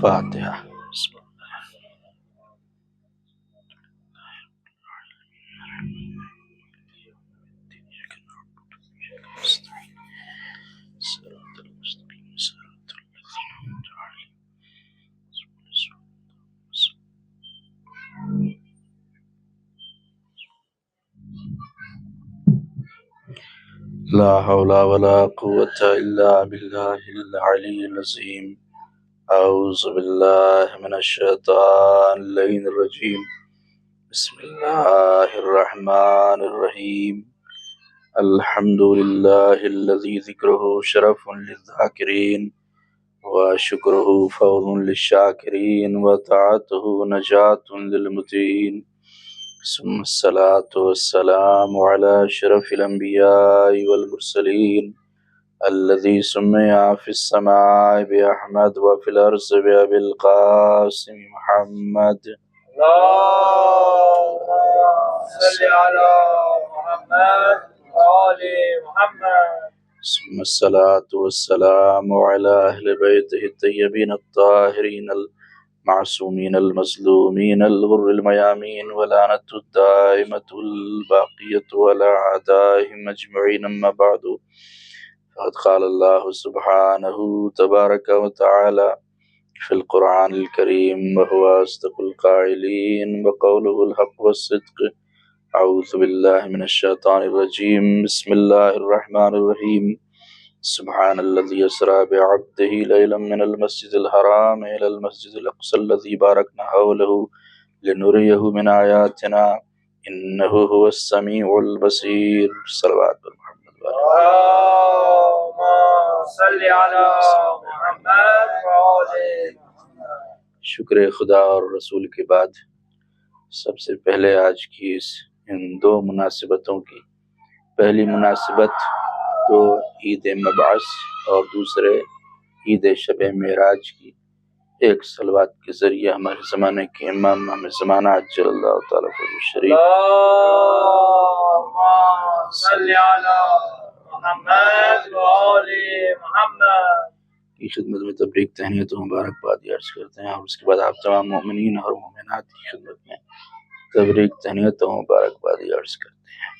فاتحہ. لا حول ولا قوة إلا بالله العلي العظيم. أعوذ بالله من الشيطان اللعين الرجيم. بسم الله الرحمن الرحيم. الحمد لله الذي ذكره شرف للذاكرين وشكره فوز للشاكرين وطاعته نجاة للمطيعين. ثم الصلاة والسلام على أشرف الأنبياء والمرسلين الذي سمع في السماء بأحمد وفي الأرض بأبي القاسم محمد. اللهم صل على محمد وآل محمد. ثم الصلاة والسلام على أهل بيته الطيبين الطاهرين المعصومين المظلومين الغر الميامين ولعنة الدائمة الباقية على أعدائهم أجمعين. أما بعد، فقد قال الله سبحانه تبارك وتعالى في القرآن الكريم وهو أصدق القائلين وقوله الحق والصدق. أعوذ بالله من الشيطان الرجيم. بسم الله الرحمن الرحيم. سبحان الذي أسرى بعبده ليلا من المسجد الحرام إلى المسجد الأقصى الذي باركنا حوله لنريه من آياتنا إنه هو السميع البصير. صلوات محمد. اللهم صل على محمد وآل محمد. شکر خدا اور رسول کے بعد سب سے پہلے آج کی ان دو مناسبتوں کی پہلی مناسبت تو عید مبعث اور دوسرے عید شب معراج کی ایک صلوات کے ذریعے ہمارے زمانے کے امام ہمیں زمانہ عجل اللہ تعالیٰ فضل شریف اللهم صل على محمد وآل محمد کی خدمت میں تبریک تہنیت و مبارکباد عرض کرتے ہیں، اور اس کے بعد آپ تمام مومنین اور مومنات کی خدمت میں تبریک تہنیت و مبارکباد عرض کرتے ہیں۔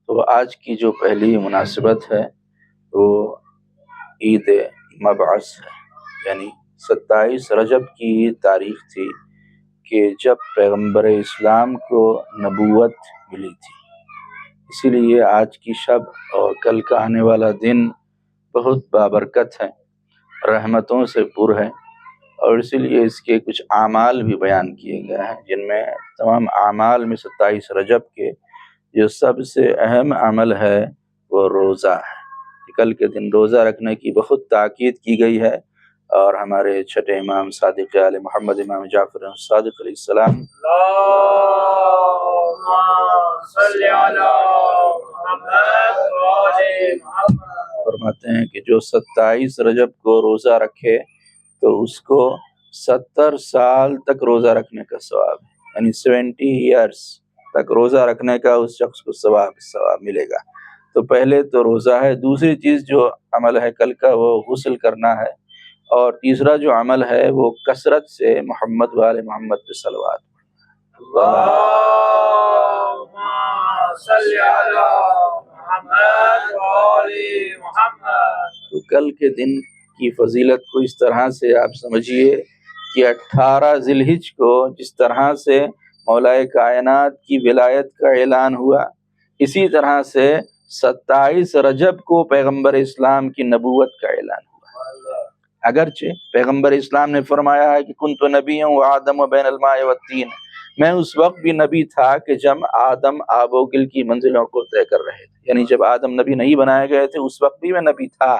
تو آج کی جو پہلی مناسبت ہے وہ عید مبعث ہے، یعنی 27 رجب کی تاریخ تھی کہ جب پیغمبر اسلام کو نبوت ملی تھی۔ اسی لیے آج کی شب اور کل کا آنے والا دن بہت بابرکت ہے، رحمتوں سے پر ہے، اور اسی لیے اس کے کچھ اعمال بھی بیان کیے گئے ہیں، جن میں تمام اعمال میں 27 رجب کے جو سب سے اہم عمل ہے وہ روزہ ہے۔ کل کے دن روزہ رکھنے کی بہت تاکید کی گئی ہے، اور ہمارے چھٹے امام صادق آل محمد امام جعفر صادق علیہ السلام اللهم صل على محمد وآل محمد فرماتے ہیں کہ جو 27 رجب کو روزہ رکھے تو اس کو 70 سال تک روزہ رکھنے کا ثواب ہے، یعنی 70 ایئرس تک روزہ رکھنے کا اس شخص کو ثواب ملے گا۔ تو پہلے تو روزہ ہے، دوسری چیز جو عمل ہے کل کا وہ غسل کرنا ہے، اور تیسرا جو عمل ہے وہ کثرت سے محمد وآل محمد پہ صلوات۔ اللهم صل على محمد وآل محمد۔ تو کل کے دن کی فضیلت کو اس طرح سے آپ سمجھیے کہ 18 ذی الحجہ کو جس طرح سے مولا کائنات کی ولایت کا اعلان ہوا، اسی طرح سے 27 رجب کو پیغمبر اسلام کی نبوت کا اعلان ہوا۔ اگرچہ پیغمبر اسلام نے فرمایا ہے کہ کنت نبیا و آدم و بین الماء والطین، میں اس وقت بھی نبی تھا کہ جب آدم آب و گل کی منزلوں کو طے کر رہے تھے، یعنی جب آدم نبی نہیں بنائے گئے تھے اس وقت بھی میں نبی تھا،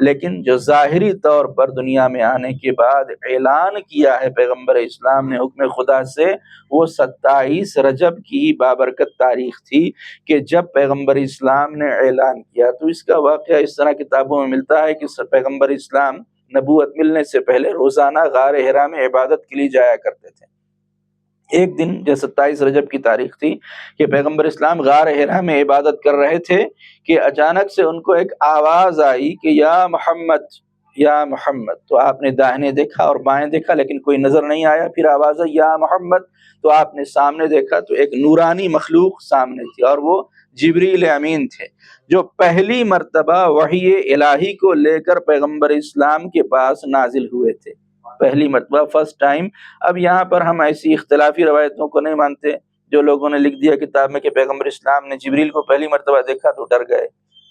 لیکن جو ظاہری طور پر دنیا میں آنے کے بعد اعلان کیا ہے پیغمبر اسلام نے حکم خدا سے، وہ 27 رجب کی بابرکت تاریخ تھی کہ جب پیغمبر اسلام نے اعلان کیا۔ تو اس کا واقعہ اس طرح کتابوں میں ملتا ہے کہ پیغمبر اسلام نبوت ملنے سے پہلے روزانہ غار حرا میں عبادت کے لیے جایا کرتے تھے۔ ایک دن جو 27 رجب کی تاریخ تھی کہ پیغمبر اسلام غار حرا میں عبادت کر رہے تھے کہ اچانک سے ان کو ایک آواز آئی کہ یا محمد یا محمد۔ تو آپ نے داہنے دیکھا اور بائیں دیکھا لیکن کوئی نظر نہیں آیا، پھر آواز آئی یا محمد، تو آپ نے سامنے دیکھا تو ایک نورانی مخلوق سامنے تھی، اور وہ جبریل امین تھے جو پہلی مرتبہ وحی الہی کو لے کر پیغمبر اسلام کے پاس نازل ہوئے تھے، پہلی مرتبہ، فرسٹ ٹائم۔ اب یہاں پر ہم ایسی اختلافی روایتوں کو نہیں مانتے جو لوگوں نے لکھ دیا کتاب میں کہ پیغمبر اسلام نے جبریل کو پہلی مرتبہ دیکھا تو ڈر گئے،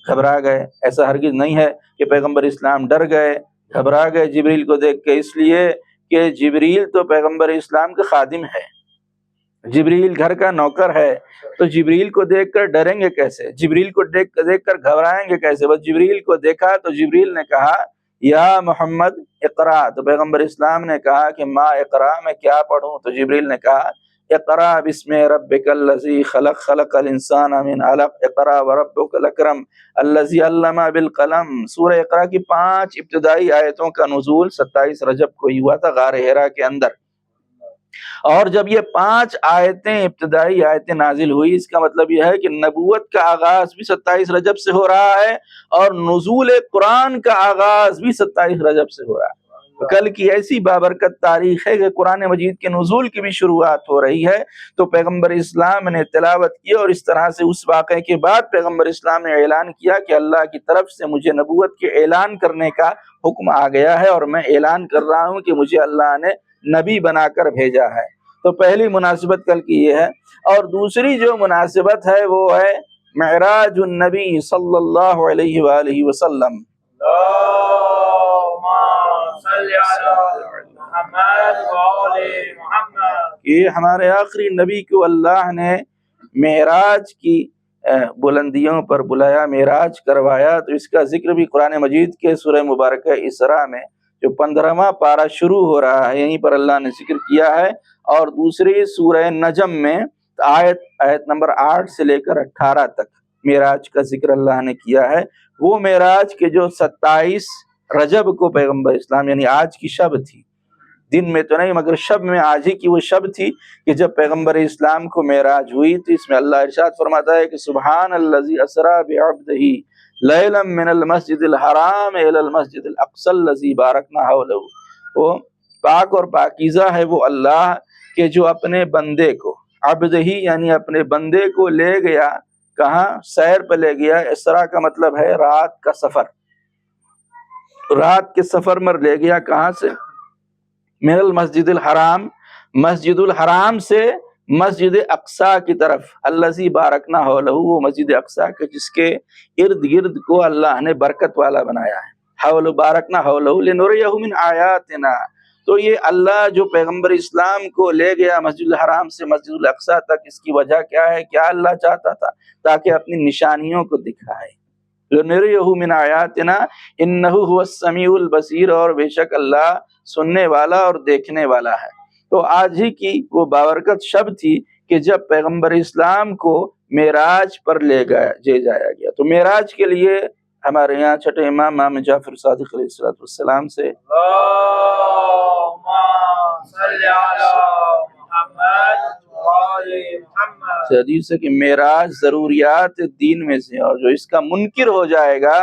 گھبرا گئے۔ ایسا ہرگز نہیں ہے کہ پیغمبر اسلام ڈر گئے، گھبرا گئے جبریل کو دیکھ کے، اس لیے کہ جبریل تو پیغمبر اسلام کا خادم ہے، جبریل گھر کا نوکر ہے، تو جبریل کو دیکھ کر ڈریں گے کیسے؟ جبریل کو دیکھ کر گھبرائیں گے کیسے؟ بس جبریل کو دیکھا تو جبریل نے کہا یا محمد اقرا، تو پیغمبر اسلام نے کہا کہ ما اقرا، میں کیا پڑھوں؟ تو جبریل نے کہا اقرا بسم ربک الذی خلق، خلق الانسان من علق، اقرا وربک الاکرم الذی علم بالقلم۔ سورہ اقرا کی 5 ابتدائی آیتوں کا نزول 27 رجب کو ہوا تھا غار حرا کے اندر، اور جب یہ 5 آیتیں ابتدائی آیتیں نازل ہوئی، اس کا مطلب یہ ہے کہ نبوت کا آغاز بھی 27 رجب سے ہو رہا ہے اور نزول قرآن کا آغاز بھی 27 رجب سے ہو رہا ہے۔ کل کی ایسی بابرکت تاریخ ہے کہ قرآن مجید کے نزول کی بھی شروعات ہو رہی ہے، تو پیغمبر اسلام نے تلاوت کی، اور اس طرح سے اس واقعے کے بعد پیغمبر اسلام نے اعلان کیا کہ اللہ کی طرف سے مجھے نبوت کے اعلان کرنے کا حکم آ گیا ہے، اور میں اعلان کر رہا ہوں کہ مجھے اللہ نے نبی بنا کر بھیجا ہے۔ تو پہلی مناسبت کل کی یہ ہے، اور دوسری جو مناسبت ہے وہ ہے معراج النبی صلی اللہ علیہ وآلہ وسلم۔ یہ ہمارے آخری نبی کو اللہ نے معراج کی بلندیوں پر بلایا، معراج کروایا، تو اس کا ذکر بھی قرآن مجید کے سورہ مبارکہ اسراء میں جو 15واں پارہ شروع ہو رہا ہے یہیں پر اللہ نے ذکر کیا ہے، اور دوسری سورہ نجم میں آیت نمبر 8 سے لے کر 18 تک معراج کا ذکر اللہ نے کیا ہے۔ وہ معراج کے جو 27 رجب کو پیغمبر اسلام، یعنی آج کی شب تھی، دن میں تو نہیں مگر شب میں، آج ہی کی وہ شب تھی کہ جب پیغمبر اسلام کو معراج ہوئی تھی۔ اس میں اللہ ارشاد فرماتا ہے کہ سبحان الذی اسری بعبدہ لیلا من المسجد الحرام الی المسجد الاقصی الذی بارکنا حولہ۔ وہ پاک اور پاکیزہ ہے وہ اللہ کہ جو اپنے بندے کو، عبد ہی یعنی اپنے بندے کو لے گیا، کہاں؟ سیر پہ لے گیا۔ اسرا کا مطلب ہے رات کا سفر، رات کے سفر میں لے گیا، کہاں سے؟ من المسجد الحرام، مسجد الحرام سے مسجد اقصی کی طرف، الذی بارکنا حولہ، وہ مسجد اقصی کے جس کے ارد گرد کو اللہ نے برکت والا بنایا ہے، حول بارکنا حولہ لنریہ من آیاتنا۔ تو یہ اللہ جو پیغمبر اسلام کو لے گیا مسجد الحرام سے مسجد الاقصی تک، اس کی وجہ کیا ہے؟ کیا اللہ چاہتا تھا؟ تاکہ اپنی نشانیوں کو دکھائے، لنریہ من آیاتنا انہ هو السمیع البصیر، اور بے شک اللہ سننے والا اور دیکھنے والا ہے۔ تو آج ہی کی وہ بابرکت شب تھی کہ جب پیغمبر اسلام کو معراج پر لے جایا گیا۔ تو معراج کے لیے ہمارے یہاں چھٹے امام امام جعفر صادق علیہ السلام سے حدیث ہے کہ معراج ضروریات دین میں سے، اور جو اس کا منکر ہو جائے گا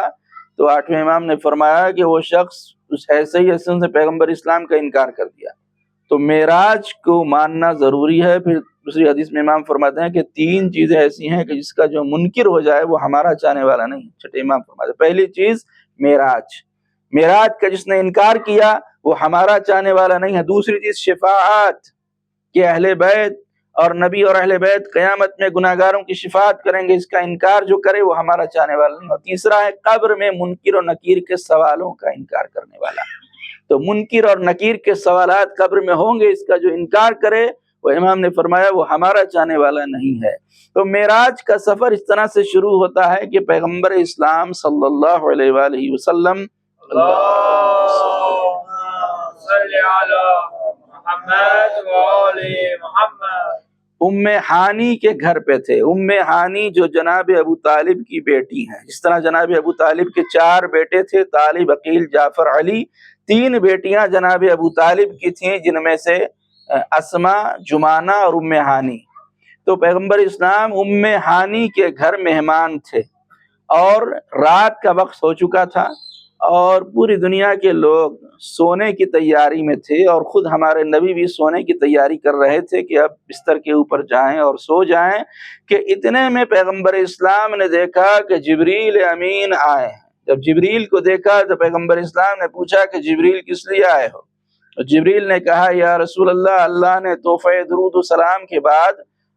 تو 8ویں امام نے فرمایا کہ وہ شخص اس ایسے ہی سے پیغمبر اسلام کا انکار کر دیا۔ تو معراج کو ماننا ضروری ہے۔ پھر دوسری حدیث میں امام فرماتے ہیں کہ 3 چیزیں ایسی ہیں کہ جس کا جو منکر ہو جائے وہ ہمارا چاہنے والا نہیں۔ چھٹے امام فرماتے ہیں پہلی چیز معراج، معراج کا جس نے انکار کیا وہ ہمارا چاہنے والا نہیں ہے۔ دوسری چیز شفاعت، کہ اہل بیت اور نبی اور اہل بیت قیامت میں گناہگاروں کی شفاعت کریں گے، اس کا انکار جو کرے وہ ہمارا چاہنے والا نہیں۔ اور تیسرا ہے قبر میں منکر و نکیر کے سوالوں کا انکار کرنے والا۔ تو منکر اور نکیر کے سوالات قبر میں ہوں گے، اس کا جو انکار کرے وہ امام نے فرمایا وہ ہمارا چاہنے والا نہیں ہے۔ تو معراج کا سفر اس طرح سے شروع ہوتا ہے کہ پیغمبر اسلام صلی اللہ علیہ وآلہ وسلم ام ہانی کے گھر پہ تھے۔ ام ہانی جو جناب ابو طالب کی بیٹی ہیں، جس طرح جناب ابو طالب کے 4 بیٹے تھے، طالب، عقیل، جعفر، علی، 3 بیٹیاں جناب ابو طالب کی تھیں، جن میں سے اسما، جمانہ اور ام ہانی۔ تو پیغمبر اسلام ام ہانی کے گھر مہمان تھے، اور رات کا وقت ہو چکا تھا، اور پوری دنیا کے لوگ سونے کی تیاری میں تھے، اور خود ہمارے نبی بھی سونے کی تیاری کر رہے تھے کہ اب بستر کے اوپر جائیں اور سو جائیں، کہ اتنے میں پیغمبر اسلام نے دیکھا کہ جبریل امین آئے ہیں۔ جب جبریل کو دیکھا تو پیغمبر اسلام نے پوچھا کہ جبریل کس لیے آئے ہو؟ تو جبریل نے کہا یا رسول اللہ، اللہ نے تحفہ درود و سلام کے بعد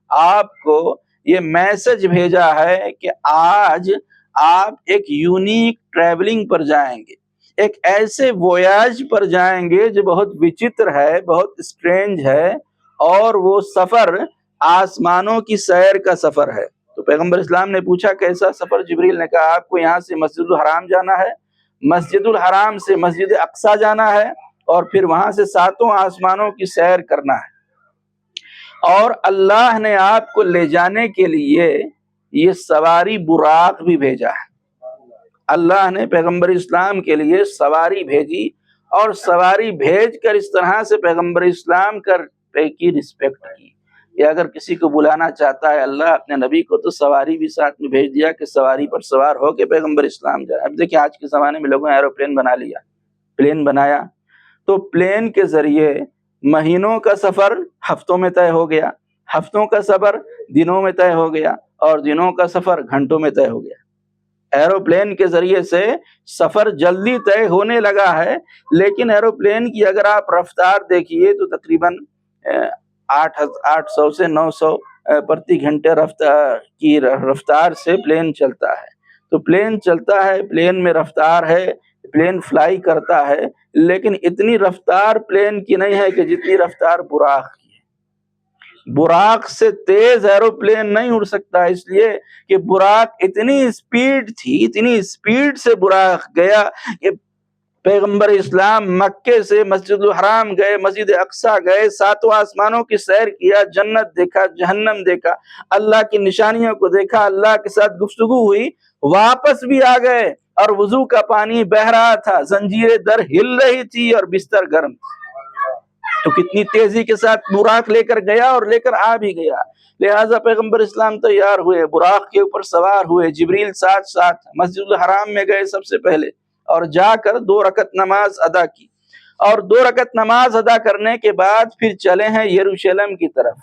آپ کو یہ میسج بھیجا ہے کہ آج آپ ایک یونیک ٹریولنگ پر جائیں گے، ایک ایسے ویاج پر جائیں گے جو بہت وچتر ہے، بہت اسٹرینج ہے، اور وہ سفر آسمانوں کی سیر کا سفر ہے۔ تو پیغمبر اسلام نے پوچھا کیسا سفر؟ جبریل نے کہا آپ کو یہاں سے مسجد الحرام جانا ہے، مسجد الحرام سے مسجد اقصی جانا ہے، اور پھر وہاں سے 7 آسمانوں کی سیر کرنا ہے، اور اللہ نے آپ کو لے جانے کے لیے یہ سواری براق بھی بھیجا ہے۔ اللہ نے پیغمبر اسلام کے لیے سواری بھیجی، اور سواری بھیج کر اس طرح سے پیغمبر اسلام کی رسپیکٹ کی کہ اگر کسی کو بلانا چاہتا ہے اللہ اپنے نبی کو، تو سواری بھی ساتھ میں بھیج دیا کہ سواری پر سوار ہو کے پیغمبر اسلام جائے۔ اب دیکھیں آج کے زمانے میں لوگوں نے ایروپلین بنا لیا، پلین بنایا، تو پلین کے ذریعے مہینوں کا سفر ہفتوں میں طے ہو گیا، ہفتوں کا سفر دنوں میں طے ہو گیا، اور دنوں کا سفر گھنٹوں میں طے ہو گیا۔ ایروپلین کے ذریعے سے سفر جلدی طے ہونے لگا ہے، لیکن ایروپلین کی اگر آپ رفتار دیکھیے تو تقریباً 800 سے 900 پرتی گھنٹے رفتار سے پلین چلتا ہے۔ تو پلین چلتا ہے، پلین میں رفتار ہے، پلین فلائی کرتا ہے، لیکن اتنی رفتار پلین کی نہیں ہے کہ جتنی رفتار براق کی ہے۔ براق سے تیز ایروپلین نہیں اڑ سکتا، اس لیے کہ براق اتنی اسپیڈ تھی، اتنی اسپیڈ سے براق گیا کہ پیغمبر اسلام مکے سے مسجد الحرام گئے، مسجد اقصی گئے، 7 آسمانوں کی سیر کیا، جنت دیکھا، جہنم دیکھا، اللہ کی نشانیوں کو دیکھا، اللہ کے ساتھ گفتگو ہوئی، واپس بھی آ گئے، اور وضو کا پانی بہ رہا تھا، زنجیریں در ہل رہی تھی، اور بستر گرم تھا۔ تو کتنی تیزی کے ساتھ براق لے کر گیا اور لے کر آ بھی گیا۔ لہٰذا پیغمبر اسلام تیار ہوئے، براق کے اوپر سوار ہوئے، جبریل ساتھ مسجد الحرام میں گئے سب سے پہلے، اور جا کر 2 رکعت نماز ادا کی، اور 2 رکعت نماز ادا کرنے کے بعد پھر چلے ہیں یروشلم کی طرف۔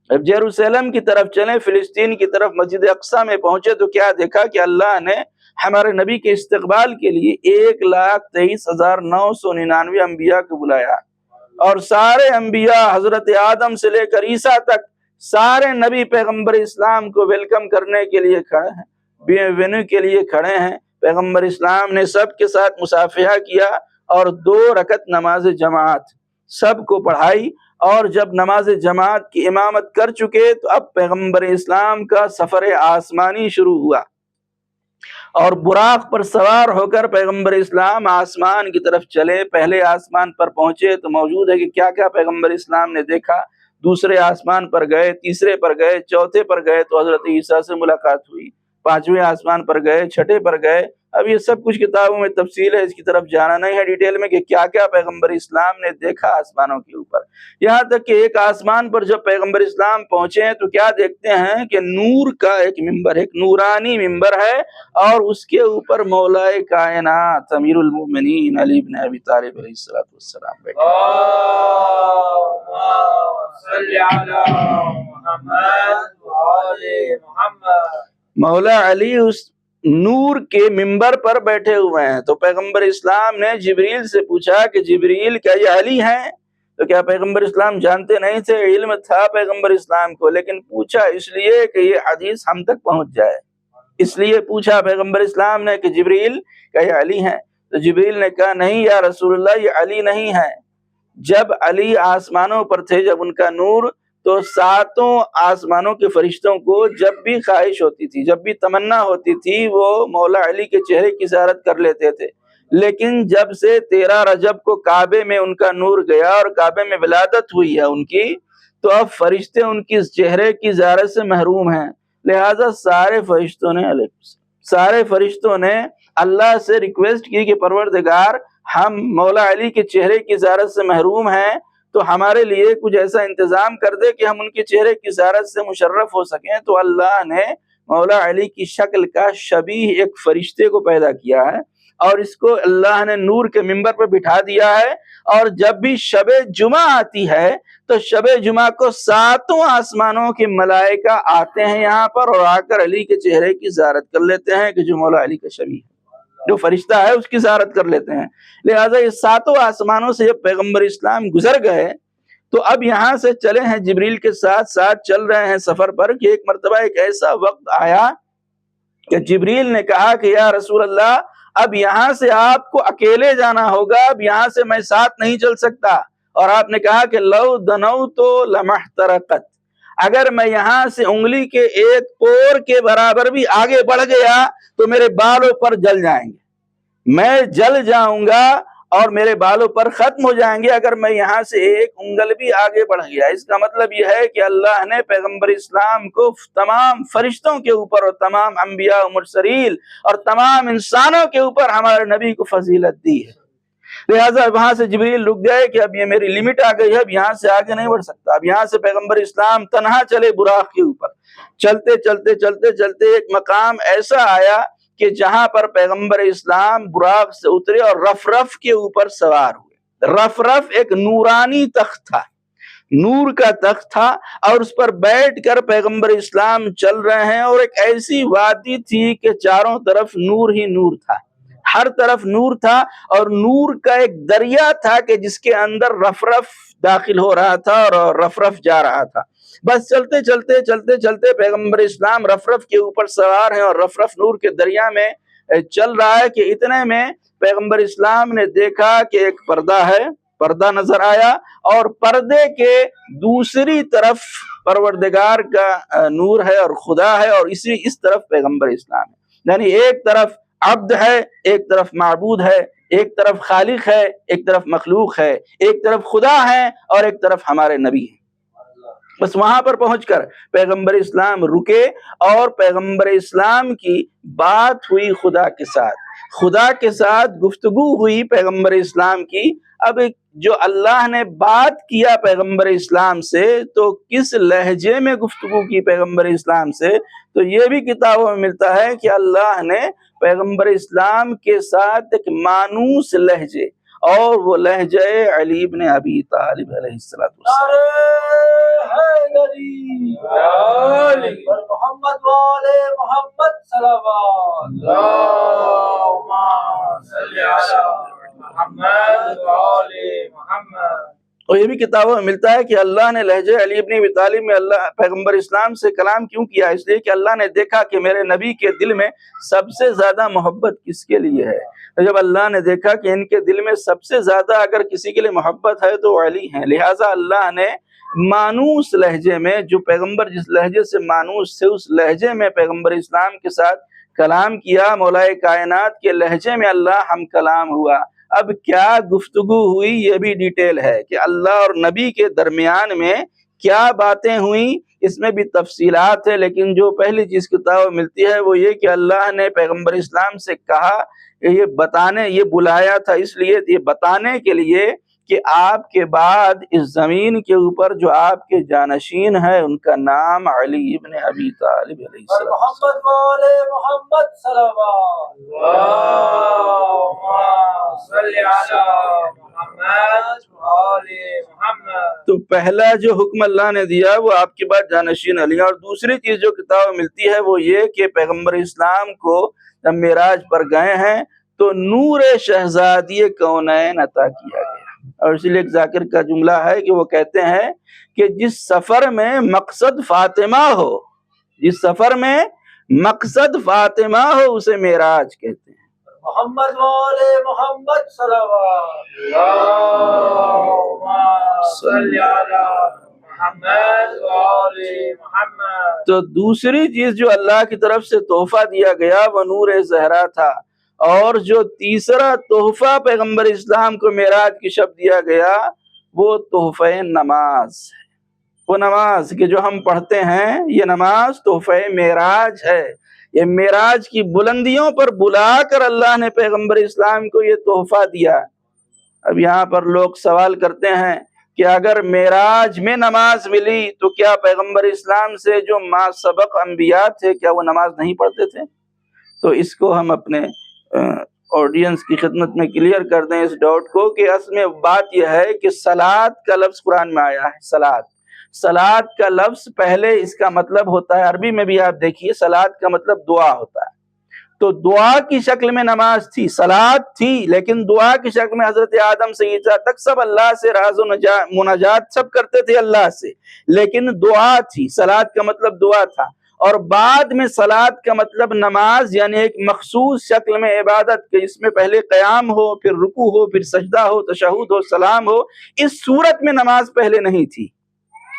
اب یروشلم کی طرف چلے، فلسطین کی طرف مسجد اقصی میں پہنچے تو کیا دیکھا کہ اللہ نے ہمارے نبی کے استقبال کے لیے 1,23,999 انبیاء کو بلایا، اور سارے انبیاء حضرت آدم سے لے کر عیسیٰ تک سارے نبی پیغمبر اسلام کو ویلکم کرنے کے لیے کھڑے ہیں، بینو کے لیے کھڑے ہیں۔ پیغمبر اسلام نے سب کے ساتھ مصافحہ کیا، اور 2 رکعت نماز جماعت سب کو پڑھائی، اور جب نماز جماعت کی امامت کر چکے تو اب پیغمبر اسلام کا سفر آسمانی شروع ہوا، اور براق پر سوار ہو کر پیغمبر اسلام آسمان کی طرف چلے۔ پہلے آسمان پر پہنچے تو موجود ہے کہ کیا کیا پیغمبر اسلام نے دیکھا۔ دوسرے آسمان پر گئے، تیسرے پر گئے، چوتھے پر گئے تو حضرت عیسیٰ سے ملاقات ہوئی، 5ویں آسمان پر گئے، 6ٹھے پر گئے۔ اب یہ سب کچھ کتابوں میں تفصیل ہے، اس کی طرف جانا نہیں ہے ڈیٹیل میں کہ کیا کیا پیغمبر اسلام نے دیکھا آسمانوں کے اوپر۔ یہاں تک کہ ایک آسمان پر جب پیغمبر اسلام پہنچے ہیں تو کیا دیکھتے ہیں کہ نور کا ایک ممبر، ایک نورانی ممبر ہے، اور اس کے اوپر مولا کائنات امیر المومنین علی بن ابی طالب علیہ السلام بیٹھے۔ مولا علی اس نور کے ممبر پر بیٹھے ہوئے ہیں۔ تو پیغمبر اسلام نے جبریل سے پوچھا کہ جبریل کیا یہ علی ہیں؟ تو کیا پیغمبر اسلام جانتے نہیں تھے؟ علم تھا پیغمبر اسلام کو، لیکن پوچھا اس لیے کہ یہ حدیث ہم تک پہنچ جائے، اس لیے پوچھا پیغمبر اسلام نے کہ جبریل کیا یہ علی ہیں؟ تو جبریل نے کہا نہیں یا رسول اللہ، یہ علی نہیں ہے۔ جب علی آسمانوں پر تھے، جب ان کا نور تو ساتوں آسمانوں کے فرشتوں کو جب بھی خواہش ہوتی تھی، جب بھی تمنا ہوتی تھی، وہ مولا علی کے چہرے کی زیارت کر لیتے تھے۔ لیکن جب سے 13 رجب کو کعبے میں ان کا نور گیا اور کعبے میں ولادت ہوئی ہے ان کی، تو اب فرشتے ان کی چہرے کی زیارت سے محروم ہیں۔ لہٰذا سارے فرشتوں نے اللہ سے ریکویسٹ کی کہ پروردگار، ہم مولا علی کے چہرے کی زیارت سے محروم ہیں، تو ہمارے لیے کچھ ایسا انتظام کر دے کہ ہم ان کے چہرے کی زیارت سے مشرف ہو سکیں۔ تو اللہ نے مولا علی کی شکل کا شبیہ ایک فرشتے کو پیدا کیا ہے، اور اس کو اللہ نے نور کے منبر پہ بٹھا دیا ہے، اور جب بھی شب جمعہ آتی ہے تو شب جمعہ کو ساتوں آسمانوں کے ملائکہ آتے ہیں یہاں پر، اور آ کر علی کے چہرے کی زیارت کر لیتے ہیں کہ جو مولا علی کا شبیہ ہے، جو فرشتہ ہے اس کی زیارت کر لیتے ہیں۔ لہٰذا یہ ساتوں آسمانوں سے جب پیغمبر اسلام گزر گئے تو اب یہاں سے چلے ہیں، جبریل کے ساتھ ساتھ چل رہے ہیں سفر پر، کہ ایک مرتبہ ایک ایسا وقت آیا کہ جبریل نے کہا کہ یا رسول اللہ، اب یہاں سے آپ کو اکیلے جانا ہوگا، اب یہاں سے میں ساتھ نہیں چل سکتا۔ اور آپ نے کہا کہ لو دنوت لمحترقت، اگر میں یہاں سے انگلی کے ایک پور کے برابر بھی آگے بڑھ گیا تو میرے بالوں پر جل جائیں گے، میں جل جاؤں گا اور میرے بالوں پر ختم ہو جائیں گے اگر میں یہاں سے ایک انگل بھی آگے بڑھ گیا۔ اس کا مطلب یہ ہے کہ اللہ نے پیغمبر اسلام کو تمام فرشتوں کے اوپر اور تمام انبیاء و مرسلین اور تمام انسانوں کے اوپر ہمارے نبی کو فضیلت دی ہے۔ لہٰذا وہاں سے جبریل رک گئے کہ اب یہ میری لمٹ آ گئی ہے، اب یہاں سے آگے نہیں بڑھ سکتا۔ اب یہاں سے پیغمبر اسلام تنہا چلے براق کے اوپر، چلتے چلتے چلتے چلتے ایک مقام ایسا آیا کہ جہاں پر پیغمبر اسلام براق سے اترے اور رف کے اوپر سوار ہوئے۔ رف ایک نورانی تخت تھا، نور کا تخت تھا، اور اس پر بیٹھ کر پیغمبر اسلام چل رہے ہیں، اور ایک ایسی وادی تھی کہ چاروں طرف نور ہی نور تھا، ہر طرف نور تھا، اور نور کا ایک دریا تھا کہ جس کے اندر رف داخل ہو رہا تھا اور رف جا رہا تھا۔ بس چلتے چلتے چلتے چلتے پیغمبر اسلام رف کے اوپر سوار ہیں اور رف نور کے دریا میں چل رہا ہے کہ اتنے میں پیغمبر اسلام نے دیکھا کہ ایک پردہ ہے، پردہ نظر آیا، اور پردے کے دوسری طرف پروردگار کا نور ہے اور خدا ہے، اور اس طرف پیغمبر اسلام ہے۔ یعنی ایک طرف عبد ہے، ایک طرف معبود ہے، ایک طرف خالق ہے، ایک طرف مخلوق ہے، ایک طرف خدا ہے اور ایک طرف ہمارے نبی ہیں۔ بس وہاں پر پہنچ کر پیغمبر اسلام رکے اور پیغمبر اسلام کی بات ہوئی خدا کے ساتھ گفتگو ہوئی پیغمبر اسلام کی۔ اب جو اللہ نے بات کیا پیغمبر اسلام سے تو کس لہجے میں گفتگو کی پیغمبر اسلام سے، تو یہ بھی کتابوں میں ملتا ہے کہ اللہ نے پیغمبر اسلام کے ساتھ ایک مانوس لہجے، اور وہ لہجہ علی ابن ابی طالب علیہ السلام، محمد والے محمد صلوات، اللہم صلی علی محمد والے محمد۔ اور یہ بھی کتابوں میں ملتا ہے کہ اللہ نے لہجہ علی ابن ابی طالب میں اللہ پیغمبر اسلام سے کلام کیوں کیا، اس لیے کہ اللہ نے دیکھا کہ میرے نبی کے دل میں سب سے زیادہ محبت کس کے لیے ہے۔ تو جب اللہ نے دیکھا کہ ان کے دل میں سب سے زیادہ اگر کسی کے لیے محبت ہے تو علی ہیں، لہٰذا اللہ نے مانوس لہجے میں، جو پیغمبر جس لہجے سے مانوس تھے اس لہجے میں پیغمبر اسلام کے ساتھ کلام کیا، مولائے کائنات کے لہجے میں اللہ ہم کلام ہوا۔ اب کیا گفتگو ہوئی یہ بھی ڈیٹیل ہے کہ اللہ اور نبی کے درمیان میں کیا باتیں ہوئیں، اس میں بھی تفصیلات ہے، لیکن جو پہلی چیز کتاب ملتی ہے وہ یہ کہ اللہ نے پیغمبر اسلام سے کہا کہ یہ بلایا تھا اس لیے، یہ بتانے کے لیے کہ آپ کے بعد اس زمین کے اوپر جو آپ کے جانشین ہیں ان کا نام علی ابن ابی طالب علیہ السلام، محمد والے محمد صلوات، اللہم صلی علی محمد والے محمد۔ تو پہلا جو حکم اللہ نے دیا وہ آپ کے بعد جانشین علی، اور دوسری چیز جو کتاب ملتی ہے وہ یہ کہ پیغمبر اسلام کو جب معراج پر گئے ہیں تو نور شہزادی کونین عطا کیا گیا، اور اسی لیے ایک ذاکر کا جملہ ہے کہ وہ کہتے ہیں کہ جس سفر میں مقصد فاطمہ ہو، جس سفر میں مقصد فاطمہ ہو اسے معراج کہتے ہیں۔ محمد والے محمد صلوات، اللہم صلی علی محمد وآل محمد۔ تو دوسری چیز جو اللہ کی طرف سے تحفہ دیا گیا وہ نور زہرا تھا، اور جو تیسرا تحفہ پیغمبر اسلام کو معراج کی شب دیا گیا وہ تحفہ نماز ہے۔ وہ نماز کہ جو ہم پڑھتے ہیں یہ نماز تحفہ معراج ہے۔ یہ معراج کی بلندیوں پر بلا کر اللہ نے پیغمبر اسلام کو یہ تحفہ دیا۔ اب یہاں پر لوگ سوال کرتے ہیں کہ اگر معراج میں نماز ملی تو کیا پیغمبر اسلام سے جو ما سبق انبیاء تھے کیا وہ نماز نہیں پڑھتے تھے؟ تو اس کو ہم اپنے آڈینس کی خدمت میں کلیئر کر دیں اس ڈاؤٹ کو کہ اصل میں بات یہ ہے کہ صلاۃ کا لفظ قرآن میں آیا ہے۔ صلاۃ کا لفظ پہلے اس کا مطلب ہوتا ہے، عربی میں بھی آپ دیکھیے صلاۃ کا مطلب دعا ہوتا ہے، تو دعا کی شکل میں نماز تھی، صلاۃ تھی، لیکن دعا کی شکل میں حضرت آدم سے عیسیٰ تک سب اللہ سے راز و مناجات سب کرتے تھے اللہ سے، لیکن دعا تھی۔ صلاۃ کا مطلب دعا تھا، اور بعد میں صلاۃ کا مطلب نماز، یعنی ایک مخصوص شکل میں عبادت کہ اس میں پہلے قیام ہو، پھر رکوع ہو، پھر سجدہ ہو، تشہد ہو، سلام ہو۔ اس صورت میں نماز پہلے نہیں تھی۔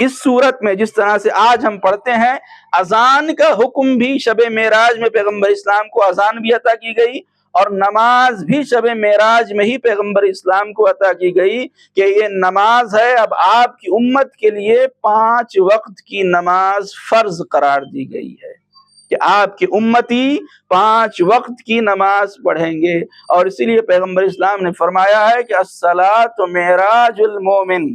اس صورت میں جس طرح سے آج ہم پڑھتے ہیں، اذان کا حکم بھی شب معراج میں پیغمبر اسلام کو اذان بھی عطا کی گئی، اور نماز بھی شب معراج میں ہی پیغمبر اسلام کو عطا کی گئی کہ یہ نماز ہے۔ اب آپ کی امت کے لیے 5 وقت کی نماز فرض قرار دی گئی ہے کہ آپ کی امتی 5 وقت کی نماز پڑھیں گے، اور اسی لیے پیغمبر اسلام نے فرمایا ہے کہ الصلاۃ معراج المومن،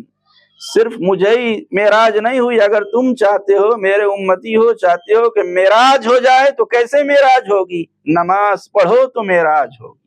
صرف مجھے ہی معراج نہیں ہوئی، اگر تم چاہتے ہو، میرے امتی ہو، چاہتے ہو کہ معراج ہو جائے تو کیسے معراج ہوگی؟ نماز پڑھو تو معراج ہوگی۔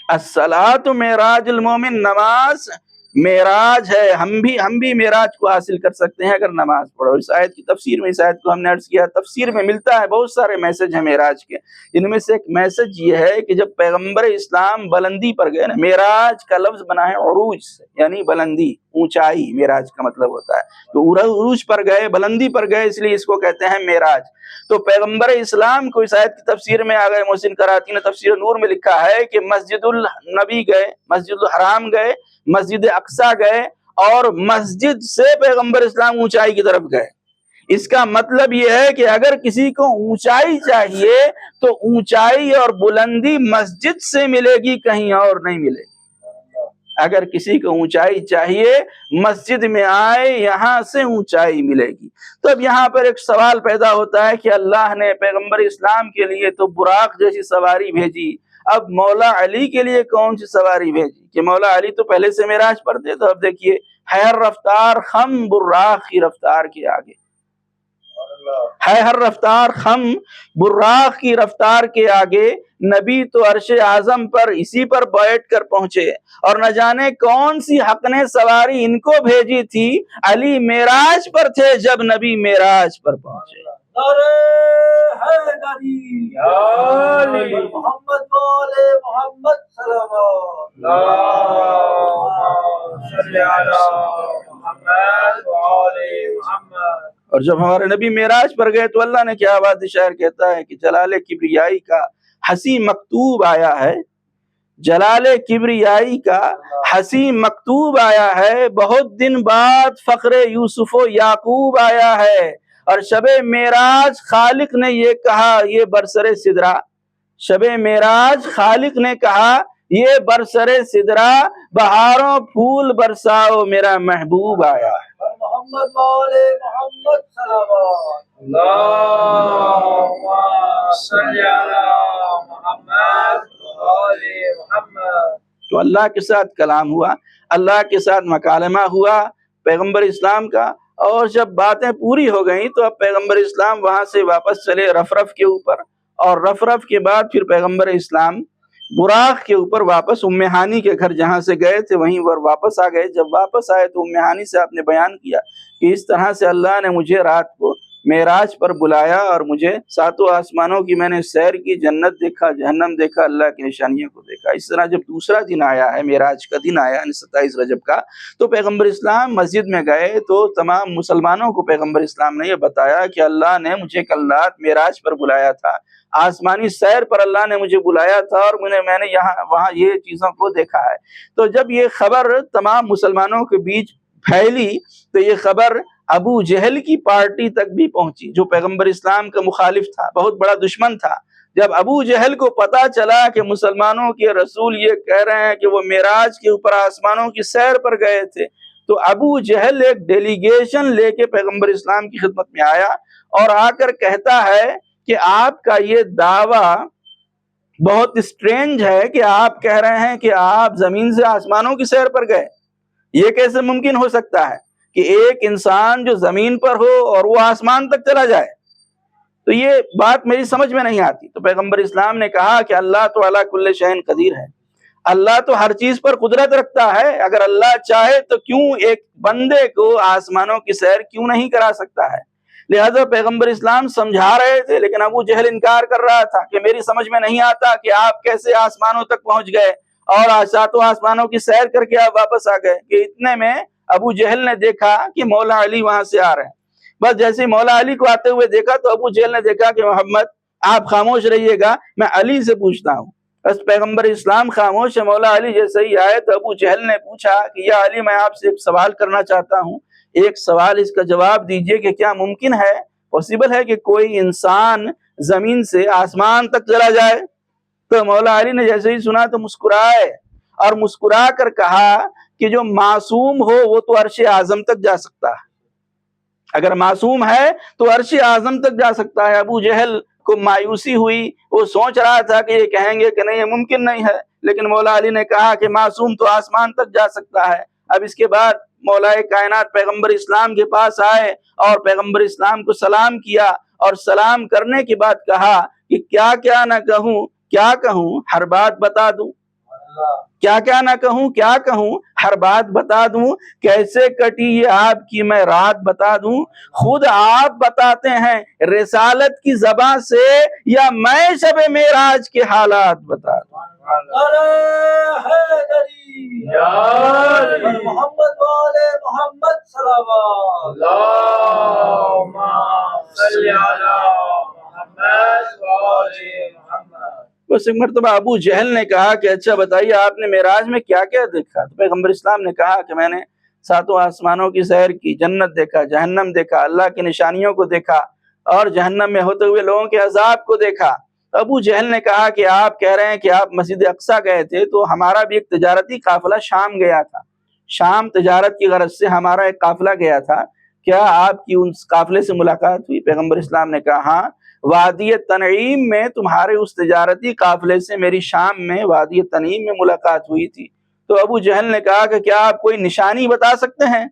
الصلاۃ معراج المومن، نماز معراج ہے۔ ہم بھی معراج کو حاصل کر سکتے ہیں اگر نماز پڑھو۔ اس آیت کی تفسیر میں، اس آیت کو ہم نے عرض کیا، تفسیر میں ملتا ہے بہت سارے میسج ہیں معراج کے، جن میں سے ایک میسج یہ ہے کہ جب پیغمبر اسلام بلندی پر گئے نا، معراج کا لفظ بنا ہے عروج سے، یعنی بلندی، اونچائی معراج کا مطلب ہوتا ہے، تو عروج پر گئے، بلندی پر گئے، اس لیے اس کو کہتے ہیں معراج۔ تو پیغمبر اسلام کو اس آیت کی تفسیر میں آگئے محسن کراتی نے تفسیر نور میں لکھا ہے کہ مسجد النبی گئے، مسجد الحرام گئے، مسجد اقصیٰ گئے، اور مسجد سے پیغمبر اسلام اونچائی کی طرف گئے۔ اس کا مطلب یہ ہے کہ اگر کسی کو اونچائی چاہیے تو اونچائی اور بلندی مسجد سے ملے گی، کہیں اور نہیں ملے گی۔ اگر کسی کو اونچائی چاہیے مسجد میں آئے، یہاں سے اونچائی ملے گی۔ تو اب یہاں پر ایک سوال پیدا ہوتا ہے کہ اللہ نے پیغمبر اسلام کے لیے تو براق جیسی سواری بھیجی، اب مولا علی کے لیے کون سی سواری بھیجی؟ کہ مولا علی تو پہلے سے معراج پر تھے، تو اب دیکھیے ہے ہر رفتار خم براق کی رفتار کے آگے، ہے ہر رفتار خم براق کی رفتار کے آگے۔ نبی تو عرش اعظم پر اسی پر بیٹھ کر پہنچے، اور نہ جانے کون سی حق نے سواری ان کو بھیجی تھی۔ علی معراج پر تھے جب نبی معراج پر پہنچے۔ نعرہ حیدری، یا علی محمد والے محمد صلوات اللہم صلی علی محمد والے محمد۔ اور جب ہمارے نبی معراج پر گئے تو اللہ نے کیا بات شاعر کہتا ہے کہ جلال کبریائی کا حسی مکتوب آیا ہے، جلال کبریائی کا حسی مکتوب آیا ہے، بہت دن بعد فخر یوسف و یعقوب آیا ہے، اور شب معراج خالق نے یہ کہا یہ برسر سدرا، شب معراج خالق نے کہا یہ برسر سدرا، بہاروں پھول برساؤ میرا محبوب آیا ہے۔ محمد والے محمد صلوات اللہم صلی علی محمد والے محمد۔ تو اللہ کے ساتھ کلام ہوا، اللہ کے ساتھ مکالمہ ہوا پیغمبر اسلام کا، اور جب باتیں پوری ہو گئیں تو اب پیغمبر اسلام وہاں سے واپس چلے رفرف کے اوپر، اور رفرف کے بعد پھر پیغمبر اسلام براق کے اوپر واپس ام ہانی کے گھر جہاں سے گئے تھے وہیں پر واپس آ گئے۔ جب واپس آئے تو ام ہانی سے آپ نے بیان کیا کہ اس طرح سے اللہ نے مجھے رات کو معراج پر بلایا، اور مجھے 7 آسمانوں کی میں نے سیر کی، جنت دیکھا، جہنم دیکھا، اللہ کی نشانیوں کو دیکھا۔ اس طرح جب دوسرا دن آیا ہے، معراج کا دن آیا، یعنی 27 رجب کا، تو پیغمبر اسلام مسجد میں گئے تو تمام مسلمانوں کو پیغمبر اسلام نے یہ بتایا کہ اللہ نے مجھے کل رات معراج پر بلایا تھا، آسمانی سیر پر اللہ نے مجھے بلایا تھا، اور میں نے یہاں وہاں یہ چیزوں کو دیکھا ہے۔ تو جب یہ خبر تمام مسلمانوں کے بیچ پھیلی تو یہ خبر ابو جہل کی پارٹی تک بھی پہنچی، جو پیغمبر اسلام کا مخالف تھا، بہت بڑا دشمن تھا۔ جب ابو جہل کو پتا چلا کہ مسلمانوں کے رسول یہ کہہ رہے ہیں کہ وہ معراج کے اوپر آسمانوں کی سیر پر گئے تھے، تو ابو جہل ایک ڈیلیگیشن لے کے پیغمبر اسلام کی خدمت میں آیا اور آ کر کہتا ہے کہ آپ کا یہ دعویٰ بہت اسٹرینج ہے کہ آپ کہہ رہے ہیں کہ آپ زمین سے آسمانوں کی سیر پر گئے۔ یہ کیسے ممکن ہو سکتا ہے کہ ایک انسان جو زمین پر ہو اور وہ آسمان تک چلا جائے؟ تو یہ بات میری سمجھ میں نہیں آتی۔ تو پیغمبر اسلام نے کہا کہ اللہ تو علی کل شیء قدیر ہے، اللہ تو ہر چیز پر قدرت رکھتا ہے، اگر اللہ چاہے تو کیوں ایک بندے کو آسمانوں کی سیر کیوں نہیں کرا سکتا ہے؟ لہذا پیغمبر اسلام سمجھا رہے تھے، لیکن ابو جہل انکار کر رہا تھا کہ میری سمجھ میں نہیں آتا کہ آپ کیسے آسمانوں تک پہنچ گئے اور ساتوں آسمانوں کی سیر کر کے آپ واپس آ گئے۔ کہ اتنے میں ابو جہل نے دیکھا کہ مولا علی وہاں سے آ رہے ہیں۔ بس جیسے مولا علی کو آتے ہوئے دیکھا تو ابو جہل نے دیکھا کہ محمد آپ خاموش رہیے گا، میں علی سے پوچھتا ہوں۔ بس پیغمبر اسلام خاموش ہے، مولا علی جیسے ہی آئے تو ابو جہل نے پوچھا کہ یا علی میں آپ سے ایک سوال کرنا چاہتا ہوں، ایک سوال اس کا جواب دیجئے کہ کیا ممکن ہے، پاسبل ہے کہ کوئی انسان زمین سے آسمان تک چلا جائے؟ تو مولا علی نے جیسے ہی سنا تو مسکرائے اور مسکرا کر کہا کہ جو معصوم ہو وہ تو عرش اعظم تک جا سکتا ہے، اگر معصوم ہے تو عرش اعظم تک جا سکتا ہے۔ ابو جہل کو مایوسی ہوئی، وہ سوچ رہا تھا کہ یہ کہیں گے کہ نہیں یہ ممکن نہیں ہے، لیکن مولا علی نے کہا کہ معصوم تو آسمان تک جا سکتا ہے۔ اب اس کے بعد مولا کائنات پیغمبر اسلام کے پاس آئے اور پیغمبر اسلام کو سلام کیا، اور سلام کرنے کے بعد کہا کہ کیا کیا نہ کہوں، کیا کہوں، ہر بات بتا دوں، کیا کیا نہ کہوں، کیا کہوں، ہر بات بتا دوں، کیسے کٹی یہ آپ کی میں رات بتا دوں، خود آپ بتاتے ہیں رسالت کی زبان سے، یا میں شب معراج کے حالات بتا دوں۔ محمد والے محمد صلوات اللہم صلی علی محمد والے محمد۔ بس ایک مرتبہ ابو جہل نے کہا کہ اچھا بتائیے آپ نے معراج میں کیا کیا دیکھا؟ تو پیغمبر اسلام نے کہا کہ میں نے ساتوں آسمانوں کی سیر کی، جنت دیکھا، جہنم دیکھا، اللہ کی نشانیوں کو دیکھا، اور جہنم میں ہوتے ہوئے لوگوں کے عذاب کو دیکھا۔ ابو جہل نے کہا کہ آپ کہہ رہے ہیں کہ آپ مسجد اقصیٰ گئے تھے، تو ہمارا بھی ایک تجارتی قافلہ شام گیا تھا، شام تجارت کی غرض سے ہمارا ایک قافلہ گیا تھا، کیا آپ کی اس قافلے سے ملاقات ہوئی؟ پیغمبر اسلام نے کہا ہاں، وادی تنعیم میں تمہارے اس تجارتی قافلے سے میری شام میں وادی تنعیم میں ملاقات ہوئی تھی۔ تو ابو جہل نے کہا کہ کیا آپ کوئی نشانی بتا سکتے ہیں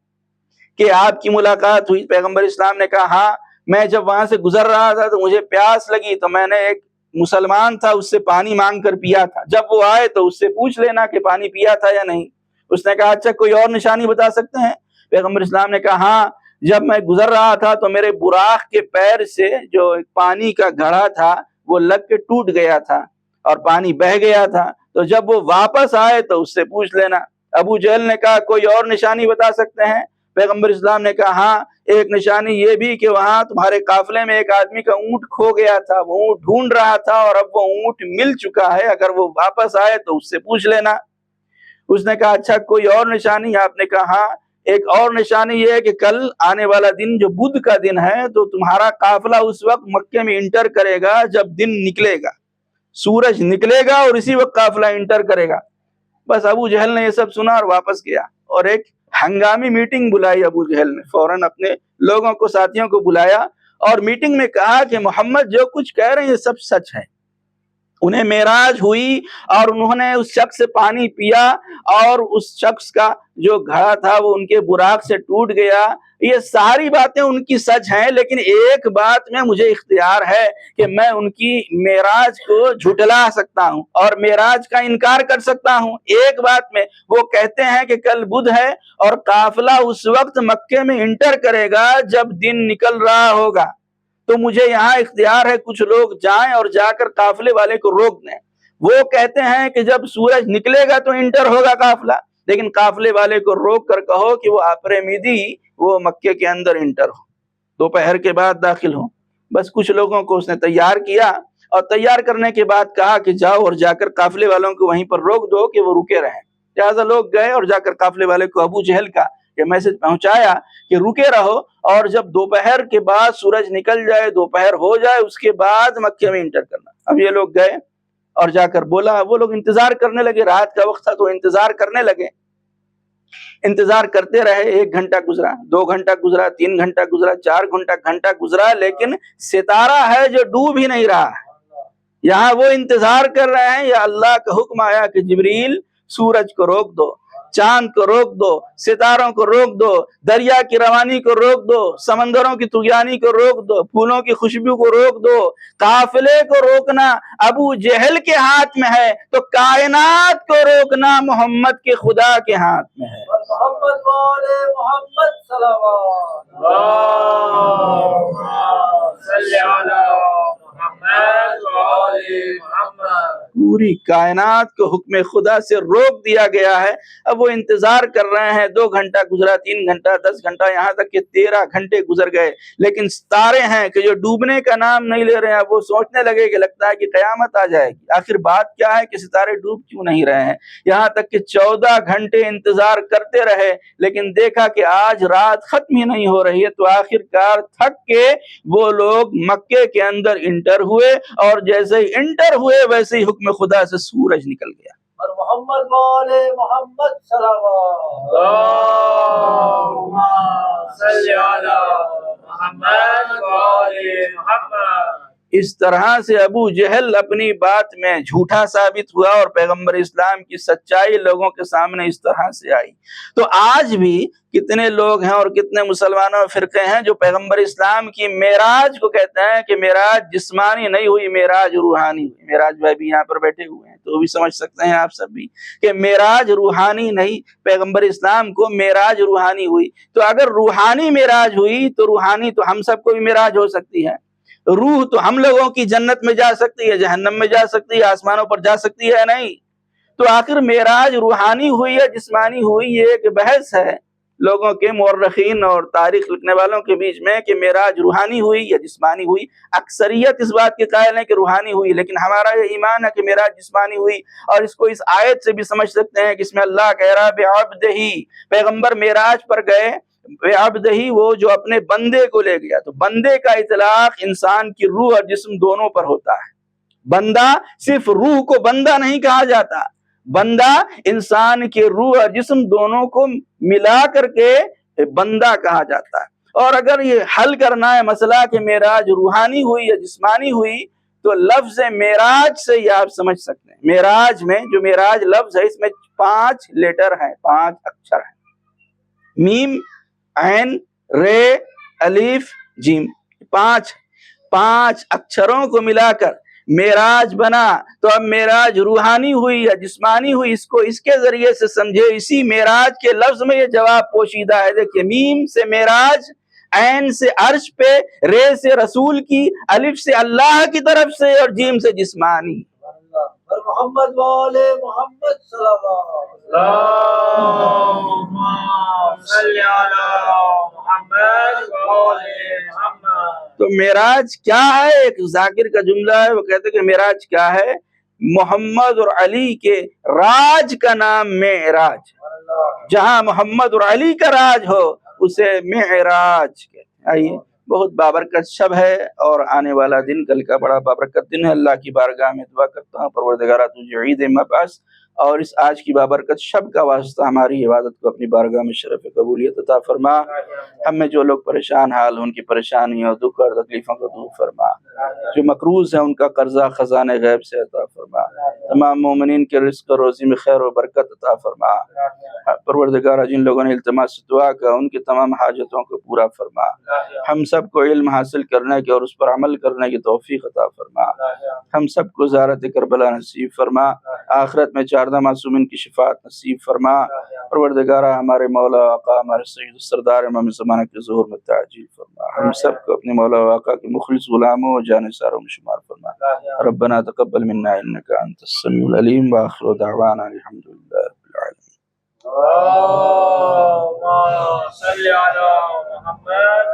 کہ آپ کی ملاقات ہوئی؟ پیغمبر اسلام نے کہا ہاں، میں جب وہاں سے گزر رہا تھا تو مجھے پیاس لگی، تو میں نے ایک مسلمان تھا اس سے پانی مانگ کر پیا تھا، جب وہ آئے تو اس سے پوچھ لینا کہ پانی پیا تھا یا نہیں۔ اس نے کہا اچھا کوئی اور نشانی بتا سکتے ہیں؟ پیغمبر اسلام نے کہا ہاں، جب میں گزر رہا تھا تو میرے براق کے پیر سے جو پانی کا گھڑا تھا وہ لگ کے ٹوٹ گیا تھا اور پانی بہہ گیا تھا، تو جب وہ واپس آئے تو اس سے پوچھ لینا۔ ابو جہل نے کہا کوئی اور نشانی بتا سکتے ہیں؟ پیغمبر اسلام نے کہا ہاں، ایک نشانی یہ بھی کہ وہاں تمہارے قافلے میں ایک آدمی کا اونٹ کھو گیا تھا، وہ اونٹ ڈھونڈ رہا تھا اور اب وہ اونٹ مل چکا ہے، اگر وہ واپس آئے تو اس سے پوچھ لینا۔ اس نے کہا اچھا کوئی اور نشانی؟ آپ نے کہا ہاں، ایک اور نشانی یہ ہے کہ کل آنے والا دن جو بدھ کا دن ہے تو تمہارا قافلہ اس وقت مکے میں انٹر کرے گا جب دن نکلے گا، سورج نکلے گا اور اسی وقت قافلہ انٹر کرے گا۔ بس ابو جہل نے یہ سب سنا اور واپس گیا، اور ایک ہنگامی میٹنگ بلائی ابو جہل نے، فوراً اپنے لوگوں کو، ساتھیوں کو بلایا اور میٹنگ میں کہا کہ محمد جو کچھ کہہ رہے ہیں یہ سب سچ ہے۔ انہیں معراج ہوئی اور انہوں نے اس شخص سے پانی پیا اور اس شخص کا جو گھڑا تھا وہ ان کے براق سے ٹوٹ گیا، یہ ساری باتیں ان کی سچ ہیں، لیکن ایک بات میں مجھے اختیار ہے کہ میں ان کی معراج کو جھٹلا سکتا ہوں اور معراج کا انکار کر سکتا ہوں۔ ایک بات میں وہ کہتے ہیں کہ کل بدھ ہے اور قافلہ اس وقت مکے میں انٹر کرے گا جب دن نکل رہا ہوگا، تو مجھے یہاں اختیار ہے کچھ لوگ جائیں اور جا کر قافلے والے کو روک دیں۔ وہ کہتے ہیں کہ جب سورج نکلے گا تو انٹر ہوگا قافلہ، لیکن قافلے والے کو روک کر کہو کہ وہ آپر میدی وہ مکے کے اندر انٹر ہو، دوپہر کے بعد داخل ہو۔ بس کچھ لوگوں کو اس نے تیار کیا اور تیار کرنے کے بعد کہا کہ جاؤ اور جا کر قافلے والوں کو وہیں پر روک دو کہ وہ رکے رہیں۔ لہٰذا لوگ گئے اور جا کر قافلے والے کو ابو جہل کا یہ میسج پہنچایا کہ رکے رہو، اور جب دوپہر کے بعد سورج نکل جائے، دوپہر ہو جائے، اس کے بعد مکے میں انٹر کرنا۔ اب یہ لوگ گئے اور جا کر بولا، وہ لوگ انتظار کرنے لگے، رات کا وقت تھا تو انتظار کرنے لگے، انتظار کرتے رہے۔ 1 گھنٹہ گزرا، 2 گھنٹہ گزرا، 3 گھنٹہ گزرا، 4 گھنٹہ گزرا، لیکن ستارہ ہے جو ڈوب ہی نہیں رہا ہے۔ یہاں وہ انتظار کر رہے ہیں، یا اللہ کا حکم آیا کہ جبریل سورج کو روک دو، چاند کو روک دو، ستاروں کو روک دو، دریا کی روانی کو روک دو، سمندروں کی طغیانی کو روک دو، پھولوں کی خوشبو کو روک دو۔ قافلے کو روکنا ابو جہل کے ہاتھ میں ہے، تو کائنات کو روکنا محمد کے خدا کے ہاتھ میں ہے۔ محمد والے محمد صلوات صلی علی محمد والے محمد۔ پوری کائنات کو حکم خدا سے روک دیا گیا ہے۔ اب وہ انتظار کر رہے ہیں، 2 گھنٹہ گزرا، 3 گھنٹہ، 10 گھنٹہ، یہاں تک کہ 13 گھنٹے گزر گئے، لیکن ستارے ہیں کہ جو ڈوبنے کا نام نہیں لے رہے ہیں۔ اب وہ سوچنے لگے کہ لگتا ہے کہ قیامت آ جائے گی، آخر بات کیا ہے کہ ستارے ڈوب کیوں نہیں رہے ہیں؟ یہاں تک کہ 14 گھنٹے انتظار کرتے رہے، لیکن دیکھا کہ آج رات ختم ہی نہیں ہو رہی ہے، تو آخر کار تھک کے وہ لوگ مکے کے اندر انٹر ہوئے، اور جیسے ہی انٹر ہوئے ویسے ہی حکم خدا سے سورج نکل گیا۔ اور محمد والے محمد صلوات اللہم صلی علی محمد والے محمد۔ اس طرح سے ابو جہل اپنی بات میں جھوٹا ثابت ہوا، اور پیغمبر اسلام کی سچائی لوگوں کے سامنے اس طرح سے آئی۔ تو آج بھی کتنے لوگ ہیں اور کتنے مسلمانوں فرقے ہیں جو پیغمبر اسلام کی معراج کو کہتے ہیں کہ معراج جسمانی نہیں ہوئی، معراج روحانی ہوئی۔ معراج بھائی بھی یہاں پر بیٹھے ہوئے ہیں تو بھی سمجھ سکتے ہیں آپ سب بھی کہ معراج روحانی نہیں، پیغمبر اسلام کو معراج روحانی ہوئی۔ تو اگر روحانی معراج ہوئی تو روحانی تو ہم سب کو بھی معراج ہو سکتی ہے۔ روح تو ہم لوگوں کی جنت میں جا سکتی ہے، جہنم میں جا سکتی ہے، آسمانوں پر جا سکتی ہے، نہیں؟ تو آخر معراج روحانی ہوئی یا جسمانی ہوئی، یہ ایک بحث ہے لوگوں کے، مورخین اور تاریخ لکھنے والوں کے بیچ میں کہ معراج روحانی ہوئی یا جسمانی ہوئی۔ اکثریت اس بات کے قائل ہے کہ روحانی ہوئی، لیکن ہمارا یہ ایمان ہے کہ معراج جسمانی ہوئی، اور اس کو اس آیت سے بھی سمجھ سکتے ہیں کہ اس میں اللہ کہہ رہا ہے بعبدہ، پیغمبر معراج پر گئے، بعبدہ وہ جو اپنے بندے کو لے گیا۔ تو بندے کا اطلاق انسان کی روح اور جسم دونوں پر ہوتا ہے۔ بندہ صرف روح کو بندہ نہیں کہا جاتا، بندہ انسان کے روح اور جسم دونوں کو ملا کر کے بندہ کہا جاتا ہے۔ اور اگر یہ حل کرنا ہے مسئلہ کہ معراج روحانی ہوئی یا جسمانی ہوئی، تو لفظ معراج سے یہ آپ سمجھ سکتے ہیں۔ معراج میں جو معراج لفظ ہے، اس میں 5 لیٹر ہیں، 5 اکچر ہیں، میم، عین، رے، الف، جیم، 5 اکچروں کو ملا کر معراج بنا۔ تو اب معراج روحانی ہوئی یا جسمانی ہوئی، اس کو اس کے ذریعے سے سمجھے۔ اسی معراج کے لفظ میں یہ جواب پوشیدہ ہے۔ دیکھیے، میم سے معراج، عین سے عرش پہ، رے سے رسول کی، الف سے اللہ کی طرف سے، اور جیم سے جسمانی۔ اور محمد والے محمد صلوات اللہم صلی علی محمد والے محمد۔ تو معراج کیا ہے؟ ایک ذاکر کا جملہ ہے، وہ کہتے ہیں کہ معراج کیا ہے؟ محمد اور علی کے راج کا نام معراج، جہاں محمد اور علی کا راج ہو اسے معراج کہتے ہیں۔ آئیے، بہت بابرکت شب ہے، اور آنے والا دن کل کا بڑا بابرکت دن ہے۔ اللہ کی بارگاہ میں دعا کرتا ہوں پروردگارہ تجھے عید مبعث اور اس آج کی بابرکت شب کا واسطہ ہماری عبادت کو اپنی بارگاہ میں شرف قبولیت عطا فرما۔ ہم میں جو لوگ پریشان حال ہیں ان کی پریشانیوں، دکھ اور تکلیفوں کو دور فرما۔ جو مقروض ہیں ان کا قرضہ خزانے غیب سے عطا فرما۔ تمام مومنین کے رزق و روزی میں خیر و برکت عطا فرما۔ پروردگارہ جن لوگوں نے التماس دعا کا ان کی تمام حاجتوں کو پورا فرما۔ ہم سب کو علم حاصل کرنے کی اور اس پر عمل کرنے کی توفیق عطا فرما۔ ہم سب کو زیارت کربلا نصیب فرما۔ آخرت میں 14 معصومین کی شفاعت نصیب فرما۔ پروردگارہ ہمارے مولا آقا، ہمارے سید سردار امام زمانہ کے ظہور میں تعجیل فرما۔ ہم سب کو اپنے مولا آقا کے مخلص غلاموں اور جانثاروں میں شمار فرما۔ ربنا تقبل منا انک انت السمیع العلیم، وآخر دعوانا الحمد للہ رب العالمین۔ اللہم صلی علی محمد